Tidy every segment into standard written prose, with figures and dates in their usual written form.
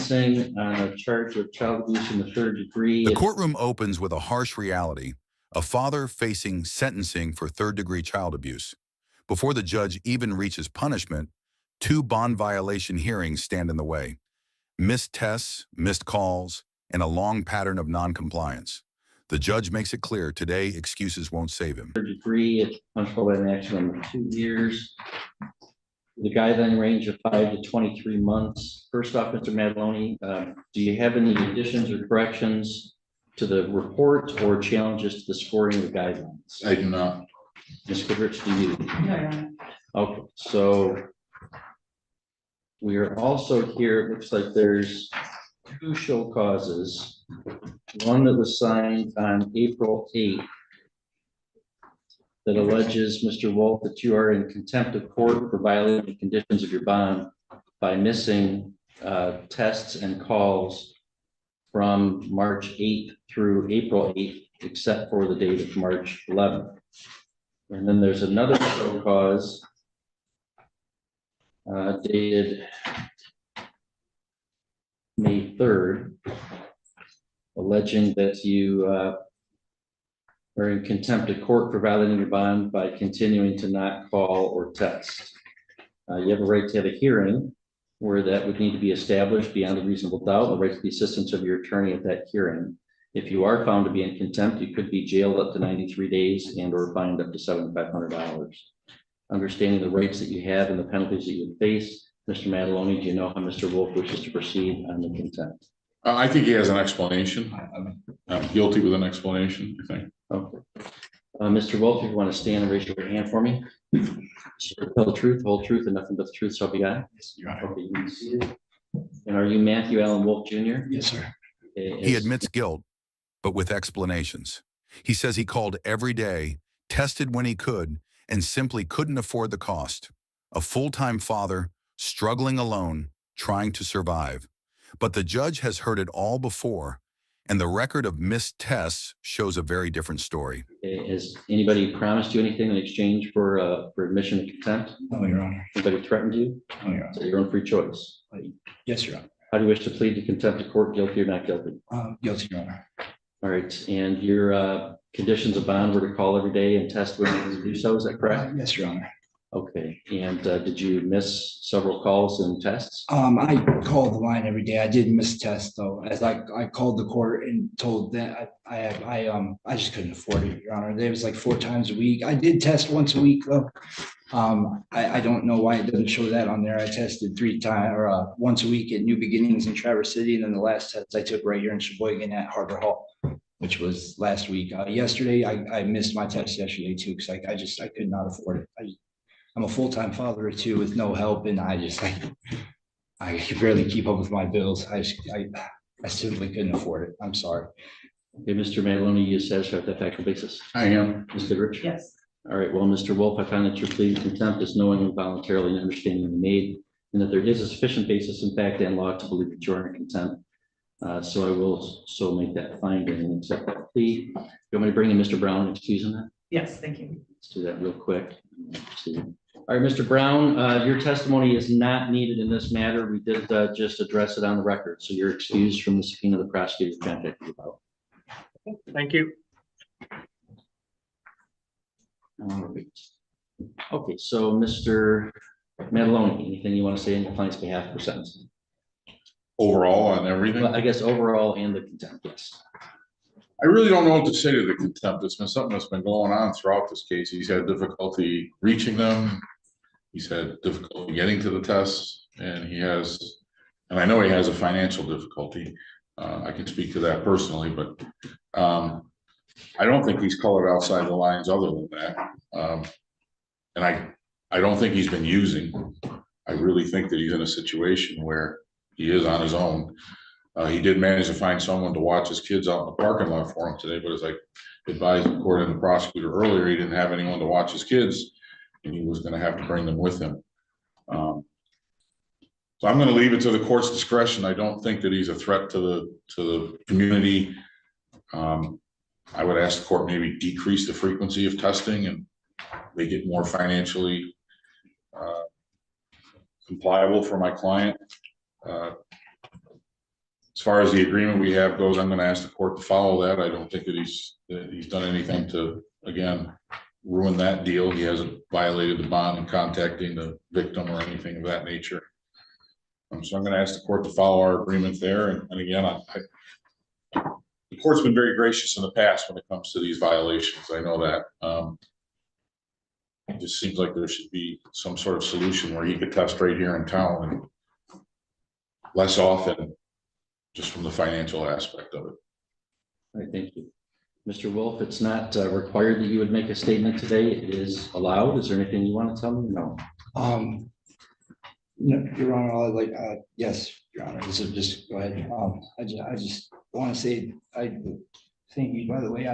sentencing on a charge of child abuse in the third degree. The courtroom opens with a harsh reality: a father facing sentencing for third-degree child abuse. Before the judge even reaches punishment, 2 bond violation hearings stand in the way. Missed tests, missed calls, and a long pattern of non-compliance. The judge makes it clear today excuses won't save him. Third degree, it's punishable by maximum of 2 years. The guideline range of 5 to 23 months. First off, Mr. Mataloni, do you have any additions or corrections to the report or challenges to the scoring of the guidelines? I do not. Ms. Goodrich, do you? No. Okay, so we are also here, it looks like there's 2 show causes. One that was signed on April 8th that alleges, Mr. Wolf, that you are in contempt of court for violating the conditions of your bond by missing tests and calls from March 8th through April 8th, except for the date of March 11th. And then there's another show cause dated May 3rd, alleging that you are in contempt of court for violating your bond by continuing to not call or text. You have a right to have a hearing where that would need to be established beyond a reasonable doubt, the right to the assistance of your attorney at that hearing. If you are found to be in contempt, you could be jailed up to 93 days and or fined up to $7,500. Understanding the rights that you have and the penalties that you face, Mr. Mataloni, do you know how Mr. Wolf wishes to proceed on the contempt? I think he has an explanation. I'm guilty with an explanation, I think. Okay. Mr. Wolf, if you want to stand and raise your hand for me. Tell the truth, whole truth, and nothing but the truth shall be God. Yes, Your Honor. Okay, you can see it. And are you Matthew Allen Wolf Jr.? Yes, sir. Okay, He admits guilt, but with explanations. He says he called every day, tested when he could, and simply couldn't afford the cost. A full-time father, struggling alone, trying to survive. But the judge has heard it all before, and the record of missed tests shows a very different story. has anybody promised you anything in exchange for admission of contempt? No, Your Honor. Anybody threatened you? No, Your Honor. So your own free choice. Yes, Your Honor. How do you wish to plead to contempt of court, guilty or not guilty? Guilty, Your Honor. All right, and your conditions of bond were to call every day and test when you do so, is that correct? Yes, Your Honor. Okay, and did you miss several calls and tests? I called the line every day. I did miss tests though, as I called the court and told that I just couldn't afford it, Your Honor. There was like 4 times a week. I did test once a week though. I don't know why it doesn't show that on there. I tested 3 times or once a week at New Beginnings in Traverse City, and then the last test I took right here in Sheboygan at Harbor Hall, which was last week. Yesterday, I missed my test yesterday too because I could not afford it. I'm a full-time father of 2 with no help, and I could barely keep up with my bills. I simply couldn't afford it. I'm sorry. Okay, Mr. Mataloni, you satisfied with that factual basis? I am. Ms. Goodrich? Yes. All right, well, Mr. Wolf, I find that your plea of contempt is knowing and voluntarily and understanding the made, and that there is a sufficient basis in fact and law to believe that you are in contempt. So I will so make that finding and accept that plea. You want me to bring in Mr. Brown and excuse him? Yes, thank you. Let's do that real quick. All right, Mr. Brown, your testimony is not needed in this matter. We did just address it on the record, so you're excused from the subpoena the prosecutor contacted you about. Thank you. All right. Okay, so Mr. Mataloni, anything you want to say on your client's behalf for sentencing? Overall on everything. Well, I guess overall and the contempt, yes. I really don't know what to say to the contempt. It's been something that's been going on throughout this case. He's had difficulty reaching them. He's had difficulty getting to the tests, and I know he has a financial difficulty. I can speak to that personally, but I don't think he's colored outside the lines other than that. And I don't think he's been using. I really think that he's in a situation where he is on his own. He did manage to find someone to watch his kids out in the parking lot for him today, but as I advised the court and the prosecutor earlier, he didn't have anyone to watch his kids, and he was going to have to bring them with him. So I'm going to leave it to the court's discretion. I don't think that he's a threat to the community. I would ask the court maybe decrease the frequency of testing and make it more financially compliable for my client. As far as the agreement we have goes, I'm gonna ask the court to follow that. I don't think that he's done anything to, again, ruin that deal. He hasn't violated the bond in contacting the victim or anything of that nature. So I'm gonna ask the court to follow our agreement there. And again, the court's been very gracious in the past when it comes to these violations. I know that. It just seems like there should be some sort of solution where he could test right here in town and less often, just from the financial aspect of it. All right, thank you. Mr. Wolf, it's not required that you would make a statement today. It is allowed. Is there anything you want to tell me? No. No, Your Honor, yes, Your Honor, so just go ahead. I just want to say, I thank you, by the way.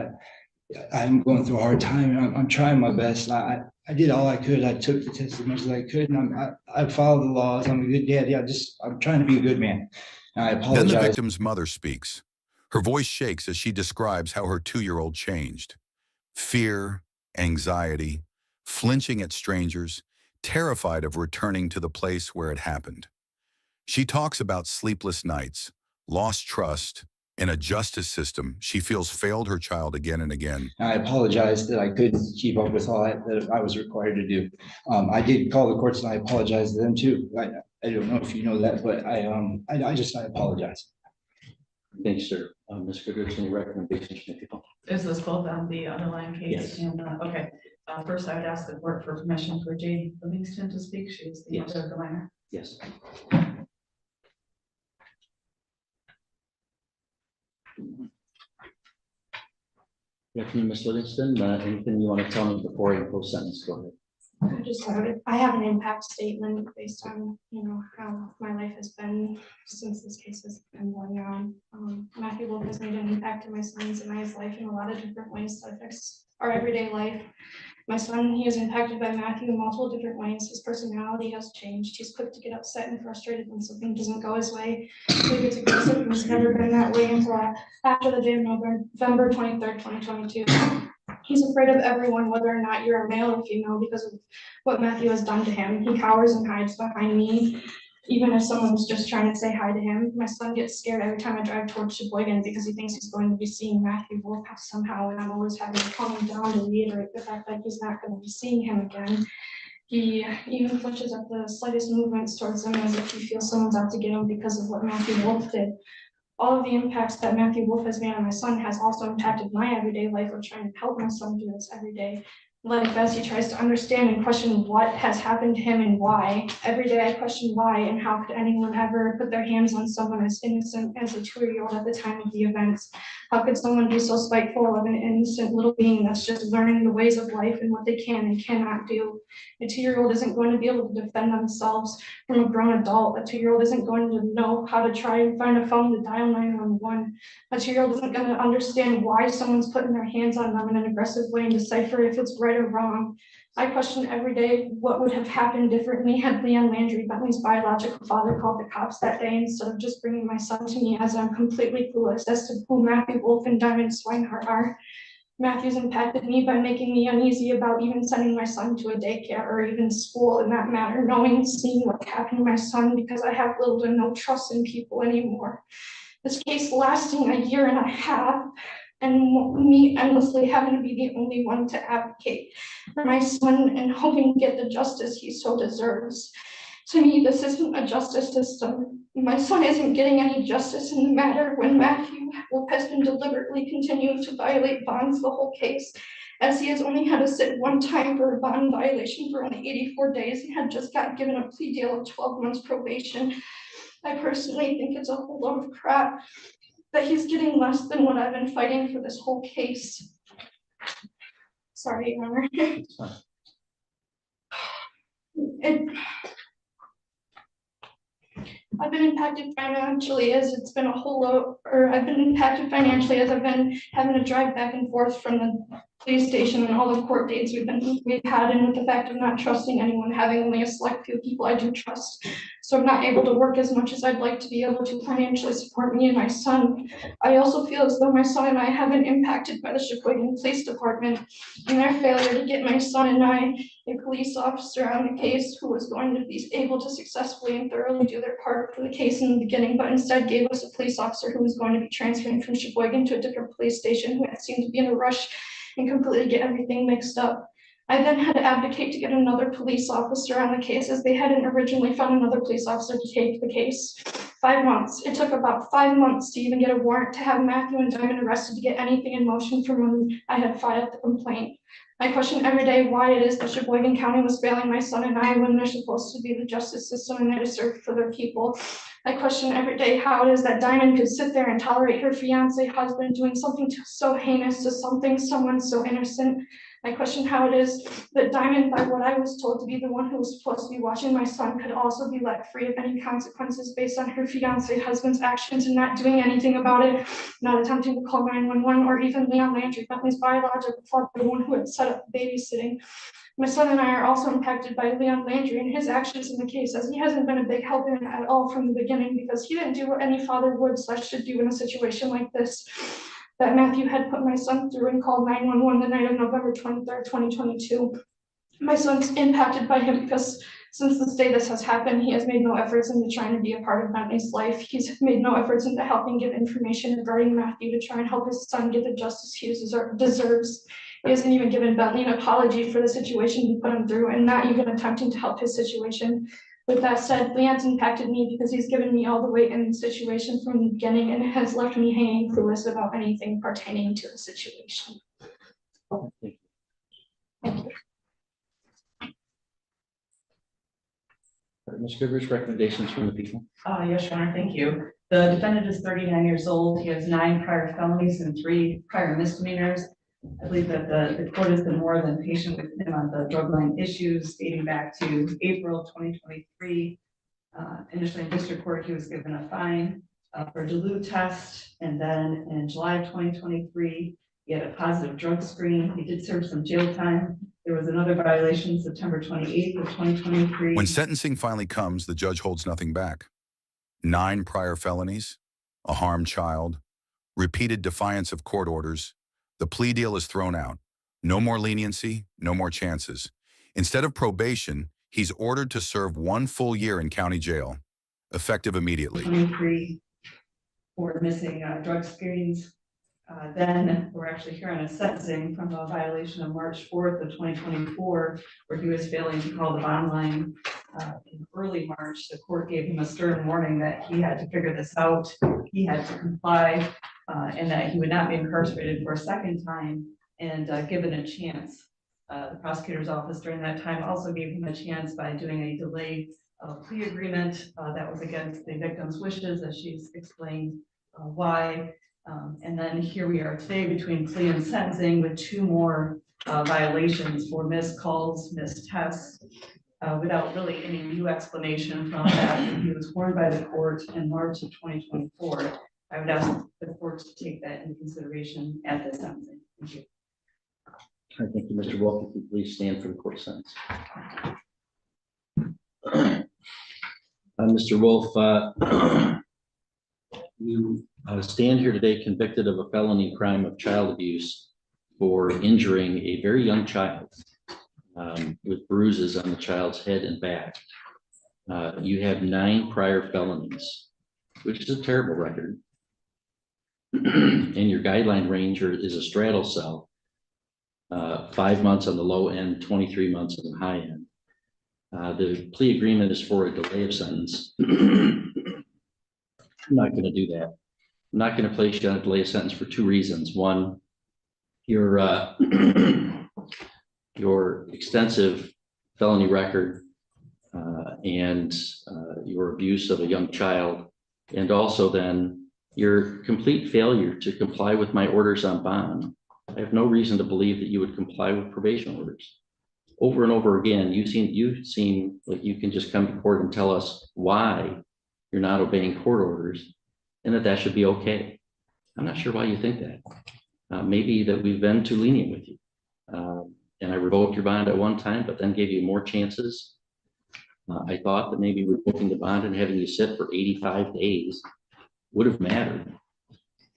I'm going through a hard time, and I'm trying my best. I did all I could. I took the test as much as I could, and I followed the laws. I'm a good dad. Yeah, I'm trying to be a good man. And I apologize. Then the victim's mother speaks. Her voice shakes as she describes how her 2-year-old changed. Fear, anxiety, flinching at strangers, terrified of returning to the place where it happened. She talks about sleepless nights, lost trust, and a justice system she feels failed her child again and again. I apologize that I couldn't keep up with all that I was required to do. I did call the courts, and I apologize to them too. I don't know if you know that, but I apologize. Thanks, sir. Ms. Goodrich, any recommendations from people? Is this both on the underlying Yes. case? And, okay, first I would ask the court for permission for Jade Livingston to speak. She is the Yes. mother of the minor. Yes. Good afternoon, Ms. Livingston. Anything you want to tell me before I impose sentence? Go ahead. I have an impact statement based on, how my life has been since this case has been going on. Matthew Wolf has made an impact in my son's and I's life in a lot of different ways that affects our everyday life. My son, he is impacted by Matthew in multiple different ways. His personality has changed. He's quick to get upset and frustrated when something doesn't go his way. He gets aggressive, and he's never been that way until after the day of November 23rd, 2022. He's afraid of everyone, whether or not you're a male or female, because of what Matthew has done to him. He cowers and hides behind me, even if someone's just trying to say hi to him. My son gets scared every time I drive towards Sheboygan because he thinks he's going to be seeing Matthew Wolf somehow, and I'm always having to calm him down to reiterate the fact that he's not going to be seeing him again. He even flinches at the slightest movements towards him, as if he feels someone's out to get him because of what Matthew Wolf did. All of the impacts that Matthew Wolf has made on my son has also impacted my everyday life of trying to help my son do this every day. Life as he tries to understand and question what has happened to him and why. Every day I question why, and how could anyone ever put their hands on someone as innocent as a 2-year-old at the time of the events? How could someone be so spiteful of an innocent little being that's just learning the ways of life and what they can and cannot do? A 2-year-old isn't going to be able to defend themselves from a grown adult. A 2-year-old isn't going to know how to try and find a phone to dial 911. A 2-year-old isn't going to understand why someone's putting their hands on them in an aggressive way and decipher if it's right or wrong. I question every day what would have happened differently had Leon Landry, Bentley's biological father, called the cops that day instead of just bringing my son to me, as I'm completely clueless as to who Matthew Wolf and Diamond Swinehart are. Matthew's impacted me by making me uneasy about even sending my son to a daycare or even school in that matter, knowing and seeing what happened to my son, because I have little to no trust in people anymore. This case lasting 1.5 years, and me endlessly having to be the only one to advocate for my son and hoping to get the justice he so deserves. To me, this isn't a justice system. My son isn't getting any justice in the matter when Matthew Wolf has been deliberately continuing to violate bonds the whole case, as he has only had to sit one time for a bond violation for only 84 days and had just got given a plea deal of 12 months probation. I personally think it's a whole load of crap that he's getting less than what I've been fighting for this whole case. Sorry, Your Honor. I've been impacted financially as it's been a whole load, or I've been impacted financially as I've been having to drive back and forth from the police station and all the court dates we've had, and with the fact of not trusting anyone, having only a select few people I do trust. So I'm not able to work as much as I'd like to be able to financially support me and my son. I also feel as though my son and I have been impacted by the Sheboygan Police Department and their failure to get my son and I a police officer on the case who was going to be able to successfully and thoroughly do their part for the case in the beginning, but instead gave us a police officer who was going to be transferring from Sheboygan to a different police station, who had seemed to be in a rush and completely get everything mixed up. I then had to advocate to get another police officer on the case, as they hadn't originally found another police officer to take the case. 5 months. It took about 5 months to even get a warrant to have Matthew and Diamond arrested to get anything in motion from when I had filed the complaint. I question every day why it is that Sheboygan County was failing my son and I when they're supposed to be the justice system and there to serve for their people. I question every day how it is that Diamond could sit there and tolerate her fiance husband doing something so heinous to someone so innocent. I question how it is that Diamond, by what I was told to be the one who was supposed to be watching my son, could also be let free of any consequences based on her fiance husband's actions and not doing anything about it, not attempting to call 911, or even Leon Landry, Bentley's biological father, the one who had set up babysitting. My son and I are also impacted by Leon Landry and his actions in the case, as he hasn't been a big help in at all from the beginning, because he didn't do what any father would/should do in a situation like this. That Matthew had put my son through and called 911 the night of November 23rd, 2022. My son's impacted by him because since this day this has happened, he has made no efforts into trying to be a part of Bentley's life. He's made no efforts into helping give information regarding Matthew to try and help his son get the justice he deserves. He hasn't even given Bentley an apology for the situation he put him through, and not even attempting to help his situation. With that said, Leon's impacted me because he's given me all the weight in the situation from the beginning and has left me hanging clueless about anything pertaining to the situation. Thank you. Ms. Goodrich, recommendations from the people? Yes, Your Honor, thank you. The defendant is 39 years old. He has 9 prior felonies and 3 prior misdemeanors. I believe that the court has been more than patient with him on the drug line issues dating back to April 2023. Initially in district court, he was given a fine for a dilute test. And then in July of 2023, he had a positive drug screen. He did serve some jail time. There was another violation September 28th of 2023. When sentencing finally comes, the judge holds nothing back. 9 prior felonies, a harmed child, repeated defiance of court orders. The plea deal is thrown out. No more leniency, no more chances. Instead of probation, he's ordered to serve 1 full year in county jail, effective immediately. 23 for missing drug screens. Then we're actually here on a sentencing from a violation of March 4th of 2024, where he was failing to call the bond line in early March. The court gave him a stern warning that he had to figure this out. He had to comply, and that he would not be incarcerated for a second time and given a chance. The prosecutor's office during that time also gave him a chance by doing a delayed plea agreement that was against the victim's wishes, as she's explained why. And then here we are today between plea and sentencing with 2 more violations for missed calls, missed tests, without really any new explanation from that. He was warned by the court in March of 2024. I would ask the court to take that into consideration at the sentencing. Thank you. All right, thank you, Mr. Wolf. If you please stand for the court sentence. Mr. Wolf, you stand here today convicted of a felony crime of child abuse for injuring a very young child with bruises on the child's head and back. You have 9 prior felonies, which is a terrible record. And your guideline range is a straddle cell, 5 months on the low end, 23 months on the high end. The plea agreement is for a delay of sentence. I'm not going to do that. I'm not going to place you on a delay of sentence for 2 reasons. One, your extensive felony record and your abuse of a young child, and also then your complete failure to comply with my orders on bond. I have no reason to believe that you would comply with probation orders. Over and over again, you seem like you can just come to court and tell us why you're not obeying court orders and that should be okay. I'm not sure why you think that. Maybe that we've been too lenient with you. And I revoked your bond at one time, but then gave you more chances. I thought that maybe revoking the bond and having you sit for 85 days would have mattered.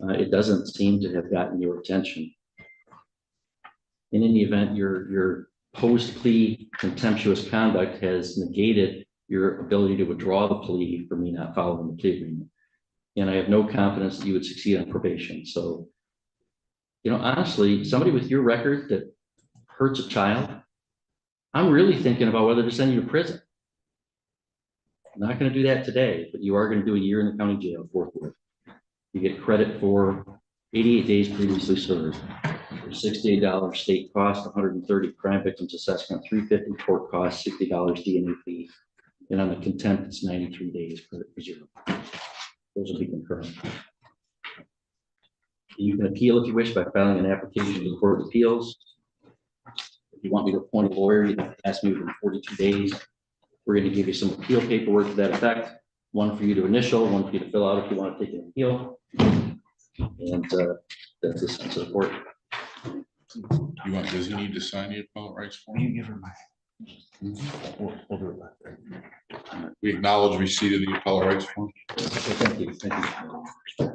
It doesn't seem to have gotten your attention. In any event, your post-plea contemptuous conduct has negated your ability to withdraw the plea for me not following the plea agreement. And I have no confidence that you would succeed on probation. So, honestly, somebody with your record that hurts a child, I'm really thinking about whether to send you to prison. I'm not going to do that today, but you are going to do a year in the county jail forthwith. You get credit for 88 days previously served, $68 state cost, 130 crime victims assessment, $350 court cost, $60 DNA fee. And on the contempt, it's 93 days credit for zero. Those will be concurrent. You can appeal if you wish by filing an application to the Court of Appeals. If you want me to appoint a lawyer, you have to ask me within 42 days. We're going to give you some appeal paperwork to that effect. One for you to initial, one for you to fill out if you want to take an appeal. And that's the sense of the court. Does he need to sign the appellate rights form? You give her my. We'll do it back there. We acknowledge receipt of the appellate rights form. Okay, thank you. Thank you.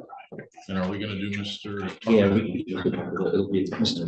And are we gonna do Mr.? Yeah, it'll be Mr.